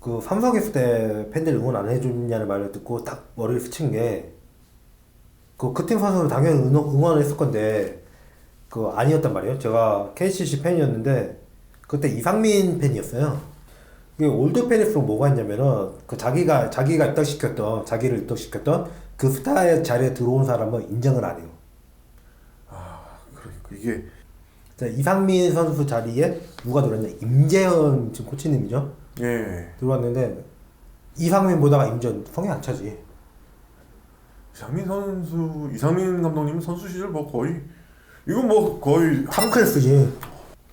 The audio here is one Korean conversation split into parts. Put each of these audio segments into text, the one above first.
그 삼성 있을 때 팬들 응원 안 해주냐는 말을 듣고 딱 머리를 스친 게 그 팀 선수는 당연히 응원을 했을 건데 그 아니었단 말이에요. 제가 KCC 팬이었는데 그때 이상민 팬이었어요. 이게 올드 팬일수록 뭐가 있냐면은 그 자기를 입덕시켰던 그 스타의 자리에 들어온 사람은 인정을 안 해요. 그러니까 이게 자, 이상민 선수 자리에 누가 들어왔냐? 임재현 지금 코치님이죠. 예. 들어왔는데 이상민 보다가 임재현 성에 안 차지. 이상민 감독님은 선수 시절 뭐 거의 이건 뭐 거의 탐클래스지.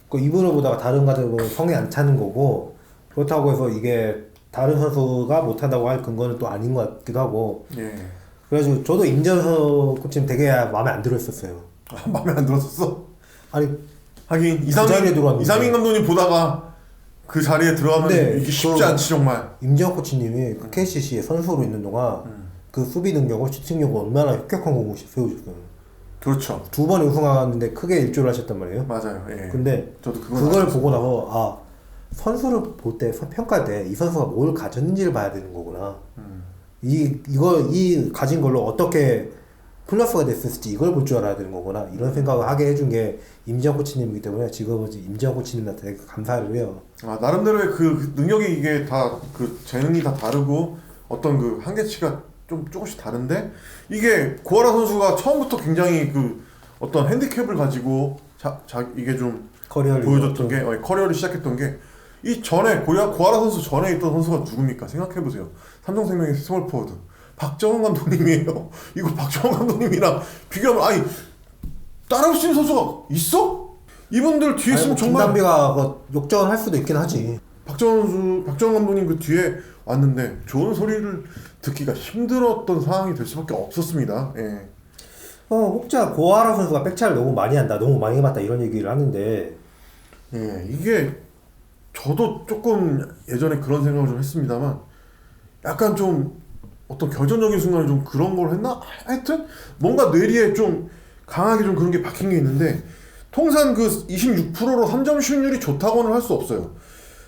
그 이분을 보다가 다른 가들은 성에 안 차는 거고 그렇다고 해서 이게 다른 선수가 못한다고 할 근거는 또 아닌 것 같기도 하고. 예. 그래가지고 저도 임재현 코치님 되게 마음에 안 들었었어요. 아, 마음에 안 들었었어? 아니 하긴 그 자리에 들어왔는데. 이상민 감독님 보다가 그 자리에 들어가면 이게 쉽지 않지 정말. 임재현 코치님이 그 KCC에 선수로 있는 동안 그 수비 능력과 슈팅력을 얼마나 혁혁한 공을 세워줬어요. 그렇죠. 2번 우승하는데 크게 일조를 하셨단 말이에요. 맞아요. 예. 근데 저도 그걸 보고 나서 선수를 볼 때 평가할 때 이 선수가 뭘 가졌는지를 봐야 되는 거구나. 이 가진 걸로 어떻게 플러스가 됐을지 이걸 볼 줄 알아야 되는 거구나. 이런 생각을 하게 해준 게 임지영 코치님이기 때문에 지금은 임지영 코치님한테 되게 감사를 해요. 나름대로의 그 능력이 이게 다 그 재능이 다 다르고 어떤 그 한계치가 좀 조금씩 다른데 이게 고아라 선수가 처음부터 굉장히 그 어떤 핸디캡을 가지고 이게 좀 커리어를 보여줬던 게 커리어를 시작했던 게 이 전에 고아라 선수 전에 있던 선수가 누굽니까? 생각해보세요. 삼성생명의 스몰 포워드 박정훈 감독님이에요. 이거 박정훈 감독님이랑 비교하면 따라올 수 있는 선수가 있어? 이분들 뒤에 있으면 정말 김남비가 역전할 수도 있긴 하지. 박정훈 감독님 그 뒤에 왔는데 좋은 소리를 듣기가 힘들었던 상황이 될 수밖에 없었습니다. 예. 혹자 고아라 선수가 백차를 너무 많이 한다, 너무 많이 해봤다 이런 얘기를 하는데 예, 이게 저도 조금 예전에 그런 생각을 좀 했습니다만 약간 좀 어떤 결정적인 순간에 좀 그런 걸 했나? 하여튼 뭔가 뇌리에 좀 강하게 좀 그런 게 박힌 게 있는데 통산 그 26%로 3점 슛률이 좋다고는 할 수 없어요.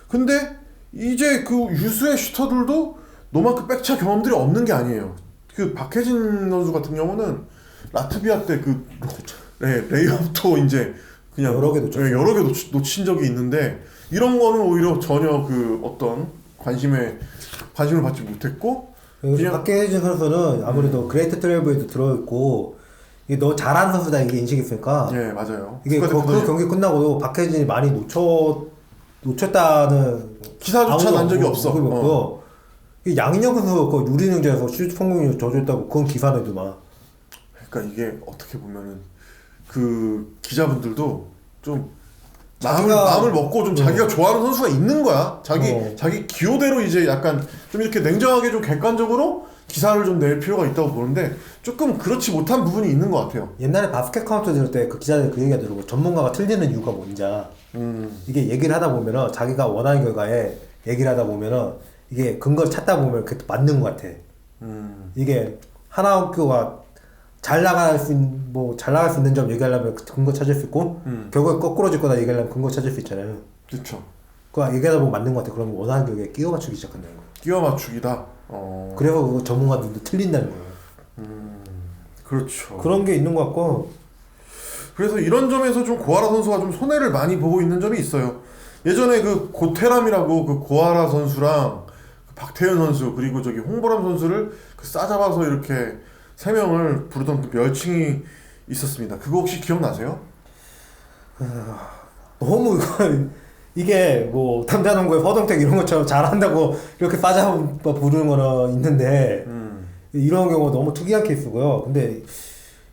근데 이제 그 유수의 슈터들도 노마크 백차 경험들이 없는 게 아니에요. 그 박혜진 선수 같은 경우는 라트비아 때 그 레이업도 이제 그냥 여러 개 놓쳤어요. 여러 개 놓친 적이 있는데 이런 거는 오히려 전혀 그 어떤 관심을 받지 못했고 그냥 박혜진 선수는 아무래도 그레이트 트레이블에도 들어있고 이게 너 잘하는 선수다 이게 인식이 있으니까 예 맞아요. 이게 그 경기 끝나고도 박혜진이 많이 놓쳤다는 기사조차 난 적이 없어. 양인혁 선수 그 유리능전에서 슛 성공률 저조했다고 그건 기사내더만. 그러니까 이게 어떻게 보면은 그 기자분들도 좀 마음을 먹고 좀 자기가 좋아하는 선수가 있는 거야. 자기 기호대로 이제 약간 좀 이렇게 냉정하게 좀 객관적으로 기사를 좀 낼 필요가 있다고 보는데 조금 그렇지 못한 부분이 있는 것 같아요. 옛날에 바스켓 카운트 들을 때 그 기자들 그 얘기가 들고 전문가가 틀리는 이유가 뭔지 이게 얘기를 하다 보면은 자기가 원하는 결과에 얘기를 하다 보면은 이게 근거를 찾다 보면 그게 맞는 것 같아. 이게 하나 학교가 잘 나갈 수 있는 점 얘기하려면 근거 찾을 수 있고 결국에 거꾸로질 거다 얘기하려면 근거 찾을 수 있잖아요. 그렇죠. 그거 얘기하다 보면 맞는 것 같아. 그러면 원하는 결과에 끼워 맞추기 시작한다는 거야. 끼워 맞추기다. 그래서 그거 전문가들도 틀린다는 거야. 그렇죠. 그런 게 있는 것 같고. 그래서 이런 점에서 좀 고아라 선수가 좀 손해를 많이 보고 있는 점이 있어요. 예전에 그 고태람이라고 그 고아라 선수랑 그 박태현 선수 그리고 저기 홍보람 선수를 그 싸잡아서 이렇게 세 명을 부르던 그 멸칭이 있었습니다. 그거 혹시 기억나세요? 너무 이게 뭐 탐자농구의 허동택 이런 것처럼 잘한다고 이렇게 싸잡아 부르는 거는 있는데 이런 경우가 너무 특이한 케이스고요. 근데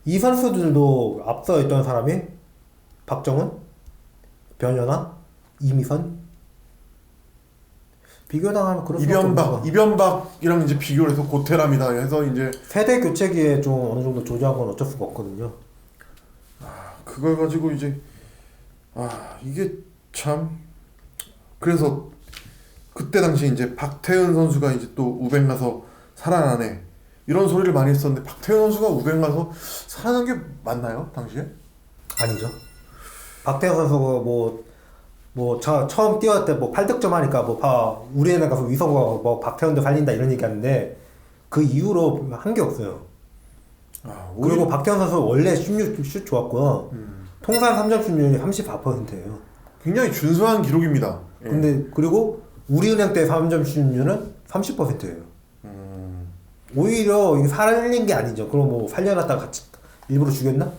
이 선수들도 앞서 있던 사람이 박정훈, 변현아, 이미선 비교당하면 그럴 수밖에 없는 이변박이랑 이제 비교를 해서 고태람이다 해서 이제 세대 교체기에 좀 어느 정도 조작한 건 어쩔 수가 없거든요. 그걸 가지고 이제 이게 참 그래서 그때 당시 이제 박태현 선수가 이제 또 우벤 가서 살아나네 이런 소리를 많이 했었는데 박태현 선수가 우벤 가서 살아난 게 맞나요 당시에? 아니죠. 박태현 선수가 뭐 뭐 처음 뛰어올 때 뭐 8득점 하니까 우리은행 가서 위성우가 뭐 박태환도 살린다 이런 얘기 하는데 그 이후로 한 게 없어요. 그리고 박태환 선수 원래 슛 좋았고요. 통산 3점 슛률이 34%예요. 굉장히 준수한 기록입니다. 예. 근데 그리고 우리은행 때 3점 슛률은 30%예요. 오히려 이게 살린 게 아니죠. 그럼 뭐 살려놨다가 같이 일부러 죽였나?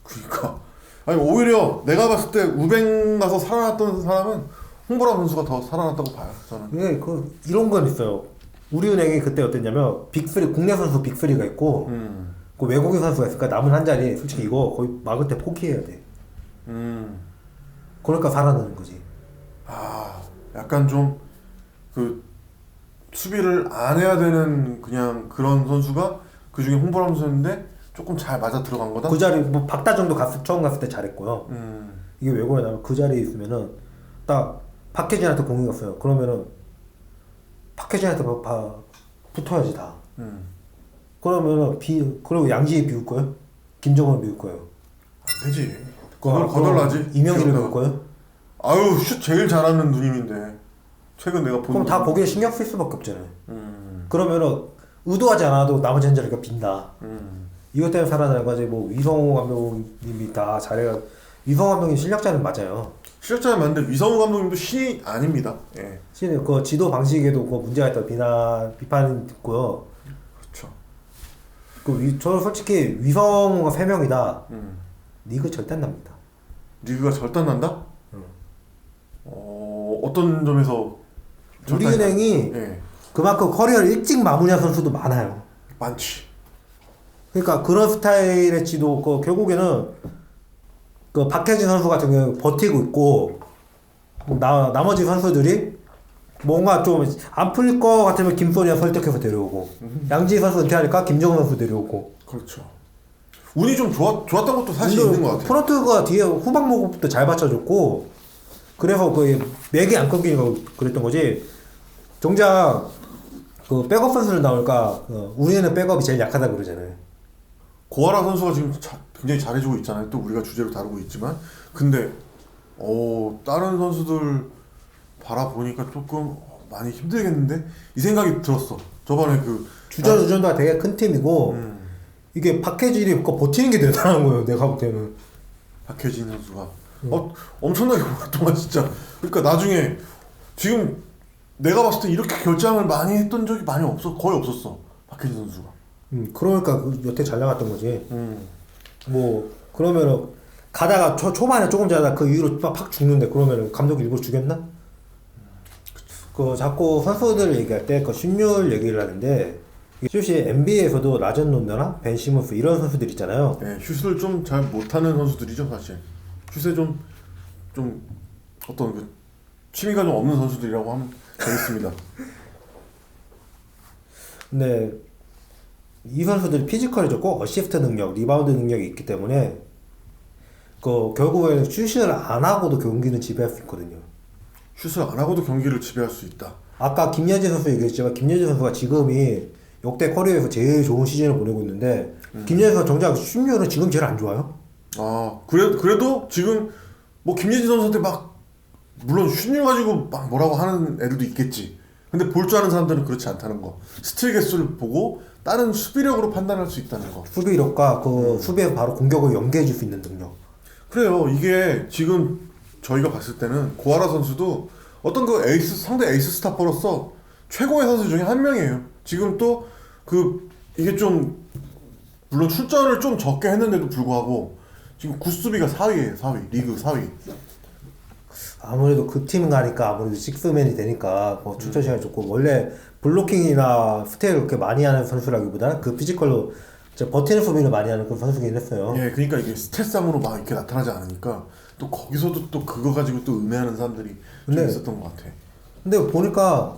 그러니까 아니 오히려 내가 봤을 때 우뱅 가서 살아났던 사람은 홍보라 선수가 더 살아났다고 봐요. 저는. 예, 이런 건 있어요. 우리은행이 그때 어땠냐면 빅3 국내 선수 빅3가 있고 그 외국인 선수가 있으니까 남은 한 자리 솔직히 이거 거의 막을 때 포기해야 돼. 그러니까 살아나는 거지. 아 약간 좀 그 수비를 안 해야 되는 그냥 그런 선수가 그 중에 홍보라 선수였는데 조금 잘 맞아 들어간 거다. 그 자리 뭐 박다정도 처음 갔을 때 잘했고요. 이게 외국에 나면 그 자리에 있으면은 딱 박혜진한테 공이 갔어요. 그러면은 박혜진한테 붙어야지 다. 그러면은 그리고 양지에 비울 거예요? 김정은 비울 거예요? 안 되지. 그걸 거덜나지. 이명희를 비울 거예요? 아유 슛 제일 잘하는 누님인데 최근 내가 본. 그럼 다 거기에 신경 쓸 수밖에 없잖아요. 그러면은 의도하지 않아도 나머지 한 자리가 빈다. 이것 때문에 살아나는 거지. 뭐 위성호 감독님이 다 잘해가. 위성호 감독님 실력자는 맞아요. 실력자는 맞는데 위성우 감독님도 신이 아닙니다. 예. 실은 그 지도 방식에도 그 문제가 있다고 비판이 있고요. 그렇죠. 저는 솔직히 위성호가 3명이다. 리그 절대 안 납니다. 리그가 절단난다? 어떤 점에서 우리은행이 예. 그만큼 커리어를 일찍 마무리한 선수도 많아요. 많지. 그러니까 그런 스타일의 지도 결국에는 그 박혜진 선수 같은 경우 버티고 있고 나머지 선수들이 뭔가 좀 안 풀릴 것 같으면 김소니아 설득해서 데려오고 양지희 선수 은퇴하니까 김정은 선수 데려오고. 그렇죠. 운이 좀 좋았던 것도 사실 있는 것 같아요. 프런트가 뒤에 후방 모급도 잘 받쳐줬고 그래서 맥이 안 끊기는 거 그랬던 거지. 정작 그 백업 선수를 나올까 우리는 백업이 제일 약하다 그러잖아요. 고아라 선수가 지금 굉장히 잘해주고 있잖아요. 또 우리가 주제로 다루고 있지만 근데 다른 선수들 바라보니까 조금 많이 힘들겠는데 이 생각이 들었어. 저번에 주전 우전도가 되게 큰 팀이고 이게 박해진이 버티는 게 대단한 거예요. 내가 볼 때는. 박혜진 선수가 엄청나게 오랫동안 진짜. 그러니까 나중에 지금 내가 봤을 때 이렇게 결장을 많이 했던 적이 거의 없었어. 박혜진 선수가. 그러니까 여태 잘 나갔던 거지. 뭐 그러면은 가다가 초반에 조금 자다 그 이후로 팍 죽는데 그러면은 감독이 일부러 죽였나? 자꾸 선수들 얘기할 때 슛률 얘기를 하는데 슛이 NBA에서도 라전 론더나 벤 시몬스 이런 선수들 있잖아요. 네, 슛을 좀 잘 못하는 선수들이죠 사실. 슛에 좀 어떤 취미가 좀 없는 선수들이라고 하면 되겠습니다. 근데 이 선수들이 피지컬이 좋고 어시스트 능력, 리바운드 능력이 있기 때문에 결국에는 슛을 안 하고도 경기는 지배할 수 있거든요. 슛을 안 하고도 경기를 지배할 수 있다. 아까 김예진 선수 얘기했지만 김예진 선수가 지금이 역대 커리어에서 제일 좋은 시즌을 보내고 있는데 김예진 선수 정작 슛률은 지금 제일 안 좋아요. 그래도 지금 뭐 김예진 선수한테 막 물론 슛률 가지고 막 뭐라고 하는 애들도 있겠지. 근데 볼 줄 아는 사람들은 그렇지 않다는 거. 스틸 개수를 보고 다른 수비력으로 판단할 수 있다는 거. 수비력과 수비에서 바로 공격을 연계해 줄 수 있는 능력. 그래요. 이게 지금 저희가 봤을 때는 고아라 선수도 어떤 상대 에이스 스타퍼로서 최고의 선수 중에 한 명이에요. 지금 또 이게 좀 물론 출전을 좀 적게 했는데도 불구하고 지금 굿수비가 4위예요. 4위. 리그 4위. 아무래도 그 팀 가니까 아무래도 식스맨이 되니까 출전 시간이 좋고 원래 블로킹이나 스테이를 그렇게 많이 하는 선수라기보다는 그 피지컬로 버티는 수비를 많이 하는 그런 선수긴 했어요. 예, 그러니까 이게 스탯상으로 막 이렇게 나타나지 않으니까 또 거기서도 또 그거 가지고 또 음해하는 사람들이 좀 있었던 것 같아. 근데 보니까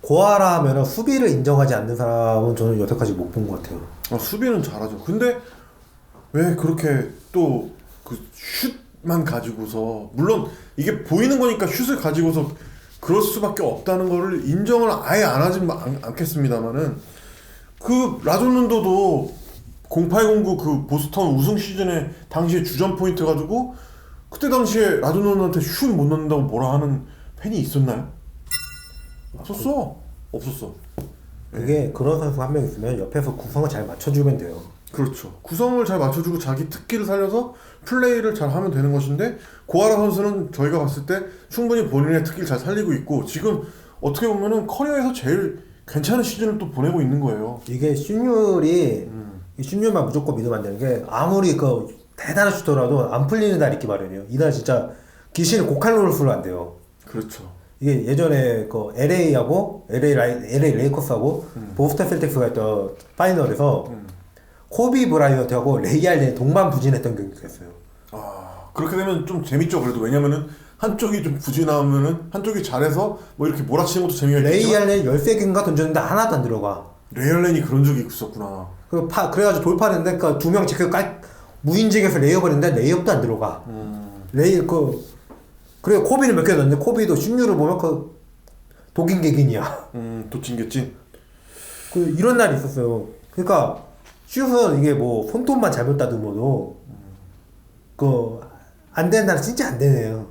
고아라 하면은 수비를 인정하지 않는 사람은 저는 여태까지 못 본 것 같아요. 수비는 잘하죠. 근데 왜 그렇게 또 슛만 가지고서 물론 이게 보이는 거니까 슛을 가지고서 그럴 수밖에 없다는 거를 인정을 아예 안 하진 않겠습니다만은 라존론도도 0809 보스턴 우승 시즌에 당시에 주전 포인트 가지고 그때 당시에 라도니한테 슛 못 넣는다고 뭐라 하는 팬이 있었나요? 없었어. 없었어. 이게 그런 선수 한 명 있으면 옆에서 구성을 잘 맞춰주면 돼요. 그렇죠. 구성을 잘 맞춰주고 자기 특기를 살려서 플레이를 잘 하면 되는 것인데 고아라 선수는 저희가 봤을 때 충분히 본인의 특기를 잘 살리고 있고 지금 어떻게 보면은 커리어에서 제일 괜찮은 시즌을 또 보내고 있는 거예요. 이게 슛률이 이 슛률만 무조건 믿으면 안 되는 게 아무리 그 대단한 슈터라도 안 풀리는 날이 있기 마련이에요. 이날 진짜 귀신을 고칼로를 쓰면 안 돼요. 그렇죠. 이게 예전에 그 LA 레이커스하고 보스턴 셀틱스가 했던 파이널에서 코비 브라이언트하고 레이 알렌이 동반 부진했던 경기가 있어요. 아 그렇게 되면 좀 재밌죠. 그래도 왜냐면은 한쪽이 좀 부진하면은 한쪽이 잘해서 뭐 이렇게 몰아치는 것도 재미가 레이 있겠지만 알렌 13개인가 던졌는데 하나도 안 들어가. 레이얼렌이 그런 적이 있었구나. 그래가지고 돌파했는데 그 두 명 지켜 무인직에서 레이업을 했는데 레이업도 안 들어가. 그리고 코비는 몇 개 넣었는데 코비도 슛률을 보면 그 독인객인이야. 도찐개찐. 그 이런 날이 있었어요. 그러니까 슛은 이게 뭐 손톱만 잘못 다듬어도 그 안 되는 날은 진짜 안 되네요.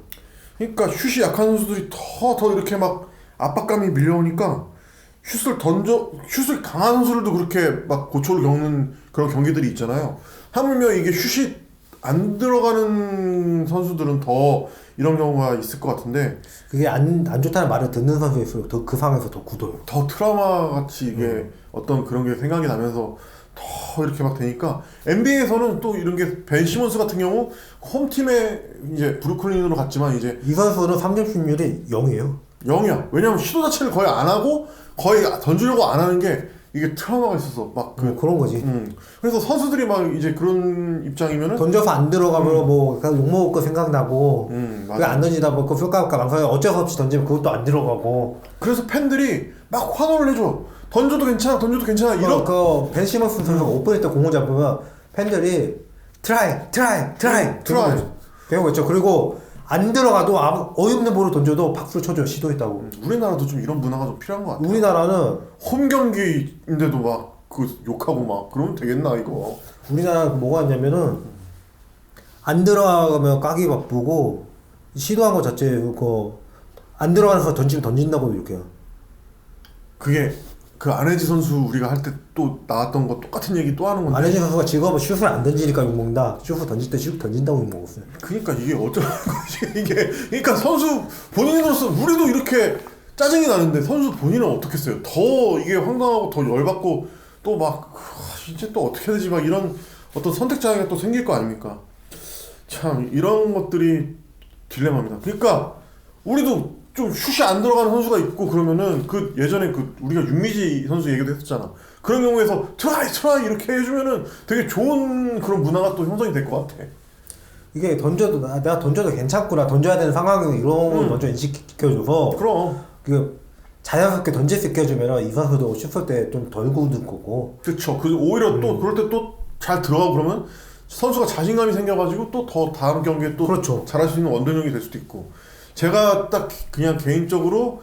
그러니까 슛이 약한 선수들이 더 이렇게 막 압박감이 밀려오니까 슛을 강한 선수들도 그렇게 막 고초를 겪는 그런 경기들이 있잖아요. 하물며 이게 슛이 안 들어가는 선수들은 더 이런 경우가 있을 것 같은데 그게 안 좋다는 말을 듣는 선수일수록 더 그 상황에서 더 굳어요. 더 트라우마 같이 이게 어떤 그런 게 생각이 나면서 더 이렇게 막 되니까 NBA에서는 또 이런 게 벤 시몬스 같은 경우 홈팀에 이제 브루클린으로 갔지만 이제 이 선수는 3점 슛률이 0이에요. 0이야. 왜냐면 시도 자체를 거의 안 하고 거의 던지려고 안 하는 게 이게 트라우마가 있어서 막 그런 거지. 그래서 선수들이 막 이제 그런 입장이면은 던져서 안 들어가면 뭐 욕먹을 거 생각나고 왜 맞아. 안 던지다 뭐 그 쏠까볼까 망설여 어쩔 수 없이 던지면 그것도 안 들어가고. 그래서 팬들이 막 환호를 해줘. 던져도 괜찮아 이런 벤 시몬스 선수가 오픈할 때 공을 잡으면 팬들이 트라이 배우고 있죠. 그리고 안 들어가도 어이없는 볼을 던져도 박수를 쳐줘요. 시도했다고. 우리나라도 좀 이런 문화가 좀 필요한 것 같아. 우리나라는 홈 경기인데도 막 그 욕하고 막 그러면 되겠나 이거. 우리나라 뭐가 있냐면은 안 들어가면 까기 바쁘고 시도한 거 자체 안 들어가서 던진다고 이렇게요. 그게 그 안혜지 선수 우리가 할 때 또 나왔던 거 똑같은 얘기 또 하는 건데. 안혜진 선수가 지금 슛을 안 던지니까 욕먹는다. 슛을 던질 때 슛 던진다고 욕먹었어요. 그러니까 이게 어쩌라는 거지 이게. 그러니까 선수 본인으로서 우리도 이렇게 짜증이 나는데 선수 본인은 어떻겠어요. 더 이게 황당하고 더 열받고 또 막 이제 또 어떻게 해야 되지 막 이런 어떤 선택 장애가 또 생길 거 아닙니까. 참 이런 것들이 딜레마입니다. 그러니까 우리도 좀 슛이 안 들어가는 선수가 있고 그러면은 그 예전에 그 우리가 윤미지 선수 얘기도 했었잖아. 그런 경우에서 트라이 이렇게 해주면은 되게 좋은 그런 문화가 또 형성이 될 것 같아. 이게 던져도 내가 던져도 괜찮구나 던져야 되는 상황이 이런 걸 먼저 인식시켜줘서 그럼 그 자연스럽게 던질 수 있게 해주면 이 선수도 슛 때 좀 덜 굳을 거고. 그렇죠. 그 오히려 또 그럴 때 또 잘 들어가고 그러면 선수가 자신감이 생겨가지고 또 더 다음 경기에 또 그렇죠. 잘할 수 있는 원동력이 될 수도 있고. 제가 딱 그냥 개인적으로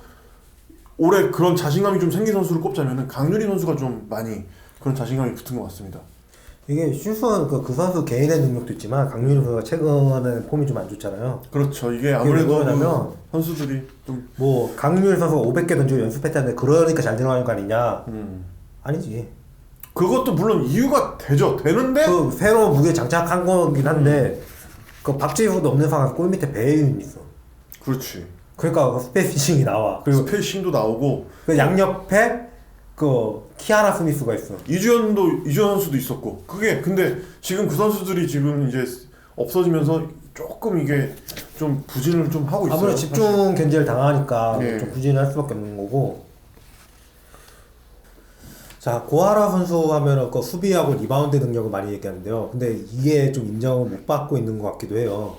올해 그런 자신감이 좀 생긴 선수를 꼽자면은 강유리 선수가 좀 많이 그런 자신감이 붙은 것 같습니다. 이게 슛은 그 선수 개인의 능력도 있지만 강민호 선수가 최근에 폼이 좀 안 좋잖아요. 그렇죠. 이게 아무래도 왜 그러냐면 선수들이 좀 뭐 강민호 선수가 500개 던지고 연습했다는데 그러니까 잘 들어가는 거 아니냐? 아니지. 그것도 물론 이유가 되는데 그 새로운 무게 장착한 거긴 한데 그 박지훈도 없는 상황에서 골 밑에 배윤이 있어. 그렇지. 그러니까 그 스페이싱이 나와. 그리고 스페이싱도 나오고 그 양옆에 그 키아나 스미스가 있어. 이주연 선수도 있었고 그게 근데 지금 그 선수들이 지금 이제 없어지면서 조금 이게 좀 부진을 좀 하고 있어요. 아무래도 집중 견제를 당하니까 예. 좀 부진을 할 수밖에 없는 거고. 자, 고아라 선수 하면은 그 수비하고 리바운드 능력을 많이 얘기하는데요. 근데 이게 좀 인정을 못 받고 있는 것 같기도 해요.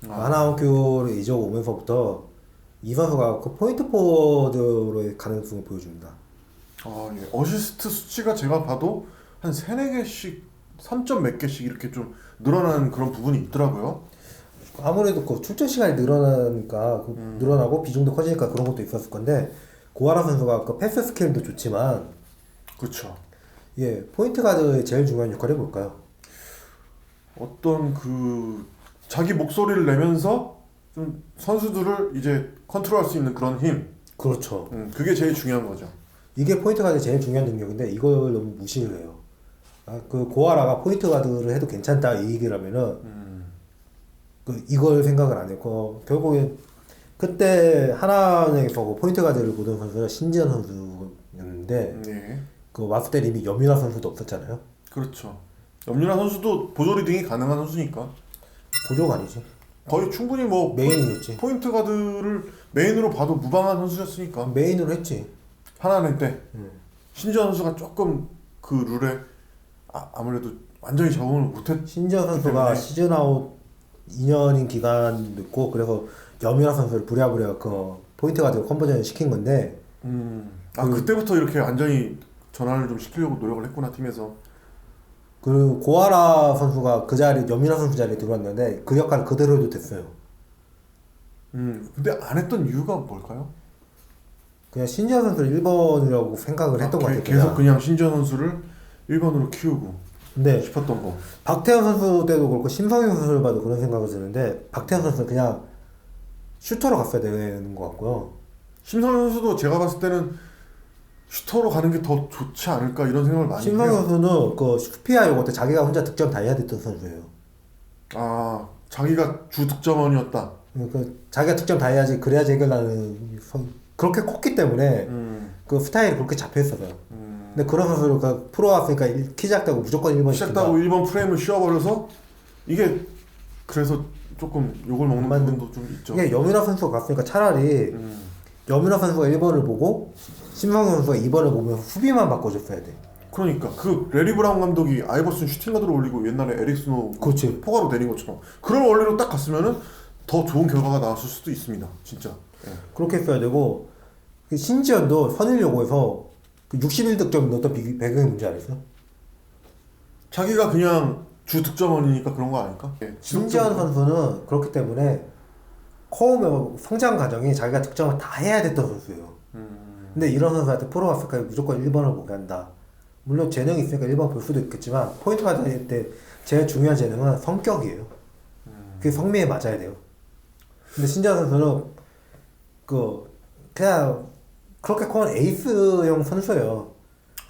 하나학교를 이적 오면서부터 이 선수가 그 포인트 포워드로의 가능성을 보여줍니다. 예. 어시스트 수치가 제가 봐도 한 3, 4개씩 3점 몇 개씩 이렇게 좀 늘어나는 그런 부분이 있더라고요. 아무래도 그 출전 시간이 늘어나니까 늘어나고 비중도 커지니까 그런 것도 있었을 건데 고아라 선수가 그 패스 스킬도 좋지만 그렇죠. 예 포인트 가드의 제일 중요한 역할을 해볼까요? 어떤 그 자기 목소리를 내면서 좀 선수들을 이제 컨트롤할 수 있는 그런 힘. 그렇죠. 그게 제일 중요한 거죠. 이게 포인트 가드 제일 중요한 능력인데 이걸 너무 무시를 해요. 그 고아라가 포인트 가드를 해도 괜찮다 이 얘기라면은 이걸 생각을 안 했고 결국에 그때 하나은행에서 그 포인트 가드를 보던 선수가 신지현 선수였는데 네. 그 왔을 때 이미 염윤아 선수도 없었잖아요. 그렇죠. 염윤아 선수도 보조 리딩이 가능한 선수니까 보조가 아니지. 거의 충분히 뭐 메인이었지. 포인트 가드를 메인으로 봐도 무방한 선수였으니까. 메인으로 했지. 하나는 때 신지현 선수가 조금 그 룰에 아무래도 완전히 적응을 못했. 신지현 선수가 때문에. 시즌 아웃 2년인 기간도 있고 그래서 염윤아 선수를 부랴부랴 그 포인트 가드로 컨버전을 시킨 건데 그때부터 이렇게 완전히 전환을 좀 시키려고 노력을 했구나 팀에서. 그 고아라 선수가 그 자리 염윤아 선수 자리에 들어왔는데 그 역할을 그대로 해도 됐어요. 근데 안 했던 이유가 뭘까요? 그냥 신지현 선수를 1번이라고 생각을 했던 것 같아요. 계속 그냥 신지현 선수를 1번으로 키우고 근데 싶었던 거. 박태현 선수 때도 그렇고 심성현 선수를 봐도 그런 생각이 드는데 박태현 선수는 그냥 슈터로 갔어야 되는 것 같고요. 심성현 선수도 제가 봤을 때는 슈터로 가는 게 더 좋지 않을까 이런 생각을 많이 심성현 해요. 선수는 그 슈피하려고 때 자기가 혼자 득점 다 해야 됐던 선수예요. 자기가 주 득점원이었다. 그 자기가 득점 다 해야지 그래야지 해결하는 그렇게 컸기 때문에 그 스타일이 그렇게 잡혀있어요. 근데 그런 선수를 그 프로 왔으니까 키 작다고 무조건 1번 시작다고 1번 프레임을 씌워버려서 이게 그래서 조금 욕을 먹는 부분도 좀 있죠. 이게 염윤아 선수가 갔으니까 차라리 염윤아 선수가 1번을 보고 심성현 선수가 2번을 보면서 수비만 바꿔줬어야 돼. 그러니까 그 레리 브라운 감독이 아이버슨 슈팅가드로 올리고 옛날에 에릭스노 그렇지. 포가로 내린 것처럼 그런 원리로 딱 갔으면은 더 좋은 결과가 나왔을 수도 있습니다. 진짜. 그렇게 했어야 되고 그 신지현도 선일여고 해서 그 61득점 넣었던 배경이 뭔지 알았어? 자기가 그냥 주 득점원이니까 그런 거 아닐까? 신지현 선수는 그렇기 때문에 커오면 성장 과정이 자기가 득점을 다 해야 됐던 선수예요. 근데 이런 선수한테 프로 왔을까 무조건 1번을 보게 한다. 물론 재능이 있으니까 1번 볼 수도 있겠지만 포인트 가드일 때 제일 중요한 재능은 성격이에요. 그게 성미에 맞아야 돼요. 근데 신지현 선수는 그냥 그렇게 커는 에이스형 선수예요.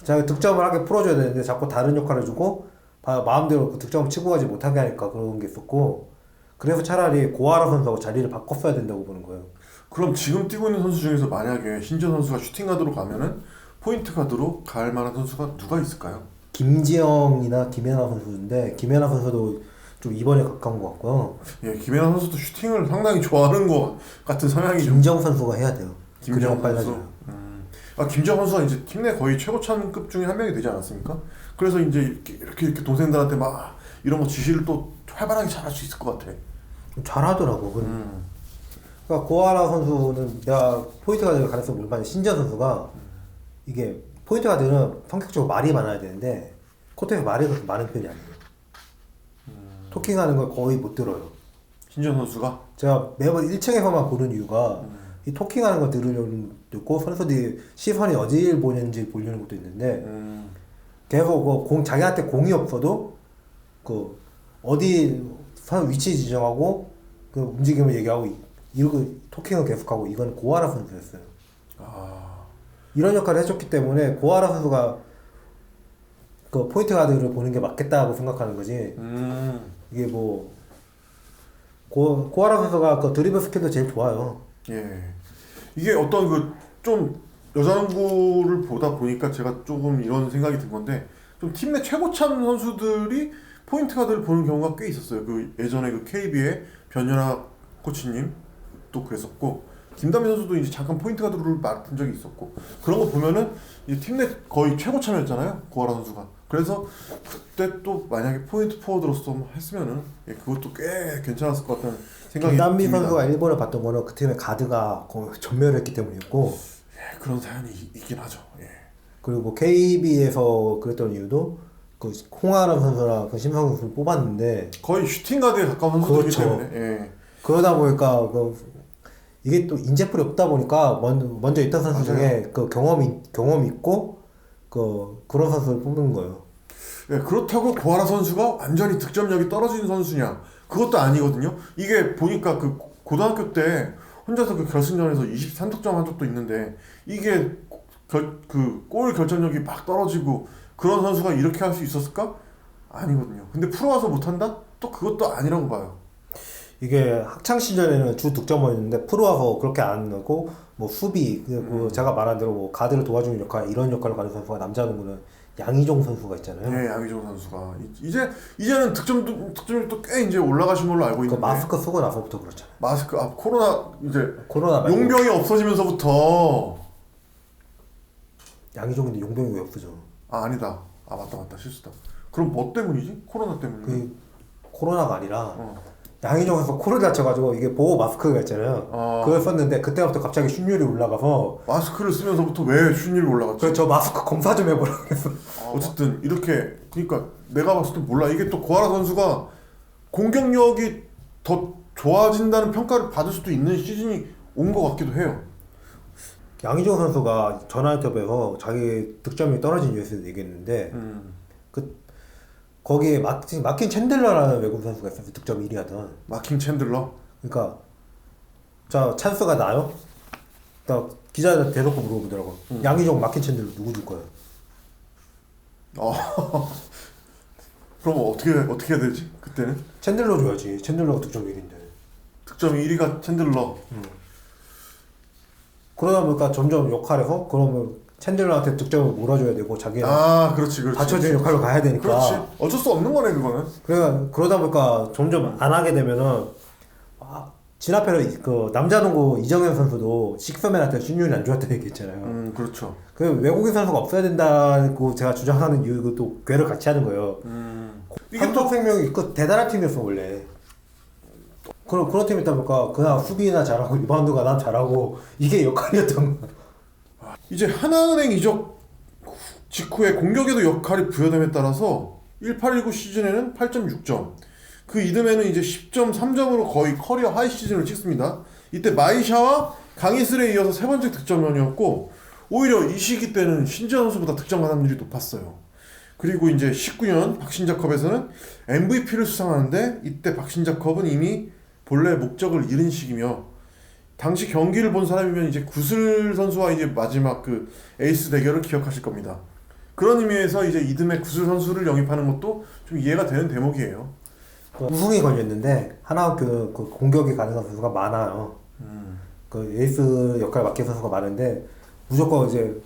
자기 득점을 하게 풀어줘야 되는데 자꾸 다른 역할을 주고 마음대로 그 득점을 치고 가지 못하게 하니까 그런 게 있었고 그래서 차라리 고아라 선수하고 자리를 바꿨어야 된다고 보는 거예요. 그럼 지금 뛰고 있는 선수 중에서 만약에 신지현 선수가 슈팅 가드로 가면은 포인트 가드로 갈 만한 선수가 누가 있을까요? 김지영이나 김연아 선수인데 김연아 선수도 좀 이번에 가까운 것 같고요. 예, 김연아 선수도 슈팅을 상당히 좋아하는 것 같은 성향이 좀. 김정 선수가 해야 돼요. 김정 그냥 선수. 빨라져요. 김정 선수가 이제 팀 내 거의 최고참급 중에 한 명이 되지 않았습니까? 그래서 이제 이렇게 동생들한테 막 이런 거 지시를 또 활발하게 잘할 수 있을 것 같아. 잘하더라고. 그러니까 고아라 선수는 내가 포인트 가드를 가려서 뭘 봤는데 신지현 선수가 이게 포인트 가드는 성격적으로 말이 많아야 되는데 코트에서 말이 그렇게 많은 편이 아니에요. 토킹하는 걸 거의 못 들어요. 신지현 선수가? 제가 매번 1층에서만 보는 이유가 이 토킹하는 거 들으려는 것도 있고 선수들이 시선이 어디를 보는지 보려는 것도 있는데 계속 그 자기한테 공이 없어도 그 어디 선 위치 지정하고 그 움직임을 얘기하고 이거 토킹을 계속하고 이건 고아라 선수였어요. 이런 역할을 해줬기 때문에 고아라 선수가 그 포인트 가드를 보는 게 맞겠다고 생각하는 거지. 이게 뭐 고아라 선수가 그 드리블 스킬도 제일 좋아요. 예. 이게 어떤 그 좀 여자농구를 보다 보니까 제가 조금 이런 생각이 든 건데 좀 팀 내 최고참 선수들이 포인트 가드를 보는 경우가 꽤 있었어요. 그 예전에 그 KB의 변연아 코치님도 그랬었고 김다민 선수도 이제 잠깐 포인트 가드를 맡은 적이 있었고 그런 거 보면은 이제 팀 내 거의 최고참이었잖아요. 고아라 선수가. 그래서 그때 또 만약에 포인트 포워드로서 했으면은 그것도 꽤 괜찮았을 것 같다는 생각이 김단비 듭니다. 선수가 일본을 봤던 거는 그 팀의 가드가 거의 전멸했기 때문이었고 그런 사연이 있긴 하죠. 예. 그리고 KB에서 그랬던 이유도 그 홍아람 선수랑 그 심성 선수를 뽑았는데 거의 슈팅 가드에 가까운 선수이기 그렇죠. 때문에. 예. 그러다 보니까 이게 또 인재풀이 없다 보니까 먼저 있던 선수 맞아요. 중에 그 경험 있고 그런 선수를 뽑는 거예요. 예, 그렇다고 고아라 선수가 완전히 득점력이 떨어진 선수냐? 그것도 아니거든요. 이게 보니까 그 고등학교 때 혼자서 그 결승전에서 23득점 한 적도 있는데 이게 그 골 결정력이 막 떨어지고 그런 선수가 이렇게 할 수 있었을까? 아니거든요. 근데 프로 와서 못한다? 또 그것도 아니라고 봐요. 이게 학창 시절에는 주 득점원이었는데 프로 와서 그렇게 안 하고 뭐 수비 그 제가 말한 대로 뭐 가드를 도와주는 역할 이런 역할을 가는 선수가 남자 농구는 양희종 선수가 있잖아요. 네, 양희종 선수가 이제는 득점이 또 꽤 이제 올라가신 걸로 알고 그 있는데 마스크 쓰고 나서부터 그렇잖아요. 마스크 코로나 이제 코로나 말고 용병이 없어지면서부터 양희종인데 용병이 왜 없어져? 아니다. 맞다 실수다. 그럼 뭐 때문이지? 코로나 때문에. 그 코로나가 아니라 어. 양희종 선수 코를 다쳐가지고 이게 보호 마스크가 있잖아요. 그걸 썼는데 그때부터 갑자기 슛률이 올라가서 마스크를 쓰면서부터 왜 슛율이 올라갔지? 그래서 저 마스크 검사 좀 해보라 그랬어. 어쨌든 이렇게 그러니까 내가 봤을 때 몰라. 이게 또 고아라 선수가 공격력이 더 좋아진다는 평가를 받을 수도 있는 시즌이 온 것 같기도 해요. 양희종 선수가 전화 인터뷰에서 자기 득점이 떨어진 이유에 대해서 얘기했는데 거기에 마킨 챈들러라는 외국 선수가 있어서 득점 1위 하던. 마킹 챈들러? 그러니까 자 찬스가 나요? 나 기자들 대놓고 물어보더라고. 양희종 마킨 챈들러 누구 줄 거야? 그럼 어떻게 해야 되지? 그때는? 챈들러 줘야지. 챈들러가 득점 1위인데. 득점 1위가 챈들러. 그러다 보니까 점점 역할에서 그러면 챈들러한테 득점을 몰아줘야 되고 자기가 그렇지. 받쳐주는 역할로 가야 되니까. 그렇지. 어쩔 수 없는 거네 그거는. 그러다 보니까 점점 안 하게 되면은 진합해서 그 남자 농구 이정현 선수도 식스맨한테 슛률이 안 좋았다는 얘기 있잖아요. 그렇죠. 그 외국인 선수가 없어야 된다고 제가 주장하는 이유 또 궤를 같이 하는 거예요. 이게 또 삼성생명이 그 대단한 팀이었어 원래. 그런 팀이 있다 보니까 그냥 수비나 잘하고 리바운드가 난 잘하고 이게 역할이었던 거야. 이제 하나은행 이적 직후에 공격에도 역할이 부여됨에 따라서 18-19 시즌에는 8.6점, 그 이듬해는 이제 10.3점으로 거의 커리어 하이 시즌을 찍습니다. 이때 마이샤와 강희슬에 이어서 세 번째 득점원이었고 오히려 이 시기 때는 신지현 선수보다 득점 가담률이 높았어요. 그리고 이제 19년 박신자컵에서는 MVP를 수상하는데 이때 박신자컵은 이미 본래 목적을 잃은 시기며 당시 경기를 본 사람이면 이제 구슬 선수와 이제 마지막 그 에이스 대결을 기억하실 겁니다. 그런 의미에서 이제 이듬해 구슬 선수를 영입하는 것도 좀 이해가 되는 대목이에요. 우승이 걸렸는데 하나학교 그 공격이 가능한 선수가 많아요. 그 에이스 역할 맡긴 선수가 많은데 무조건 이제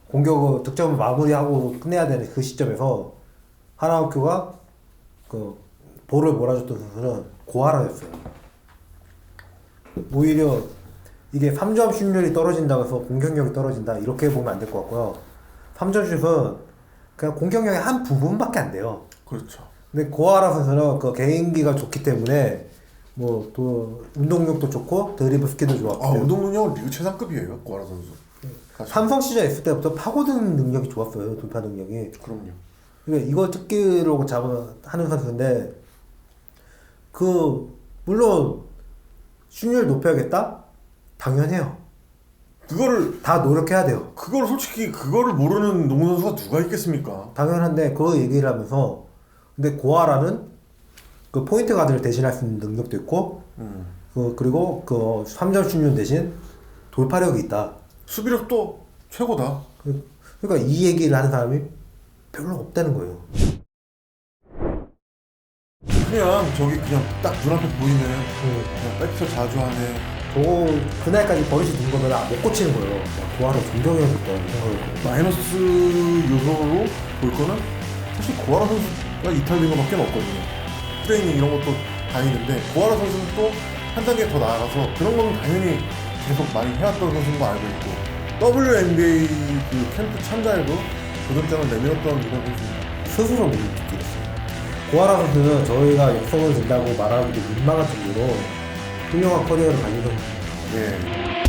공격을 득점을 마무리하고 끝내야 되는 그 시점에서 하나학교가 그 볼을 몰아줬던 선수는 고아라였어요. 오히려 이게 3점 슛률이 떨어진다고 해서 공격력이 떨어진다 이렇게 보면 안 될 것 같고요. 3점 슛은 그냥 공격력의 한 부분밖에 안 돼요. 그렇죠. 근데 고아라 선수는 그 개인기가 좋기 때문에 뭐 또 운동력도 좋고 드리블 스킬도 좋았고. 운동 능력은 리그 최상급이에요, 고아라 선수. 삼성 시절 있을 때부터 파고드는 능력이 좋았어요, 돌파 능력이. 그럼요. 그러니까 이걸 특기로 하는 선수인데 물론 슛률 높여야겠다? 당연해요. 그거를 다 노력해야 돼요. 솔직히 그거를 모르는 농구 선수가 누가 있겠습니까? 당연한데 그 얘기를 하면서 근데 고아라는 그 포인트 가드를 대신할 수 있는 능력도 있고 그리고 그 3점 슛률 대신 돌파력이 있다. 수비력도 최고다. 그러니까 이 얘기를 하는 사람이 별로 없다는 거예요. 그냥 딱 눈앞에 보이는 그냥 백터 자주 하네. 저거 그날까지 버릇이 든 거면 못 고치는 거예요. 고아를 존경해야겠다 생각을. 마이너스 요소로 볼 거는 사실 고아라 선수가 이탈된 것밖에 없거든요. 트레이닝 이런 것도 다니는데 고아라 선수는 또 한 단계 더 나아가서 그런 거는 당연히 계속 많이 해왔던 선수인 거 알고 있고 WNBA 그 캠프 참가에도 도전장을 내밀었던 이런 선수입니다. 스스로 못 느끼겠어요. 고아라 선수는 저희가 역성을 든다고 말하기도 민망한 정도로 훌륭한 커리어를 가지고 예.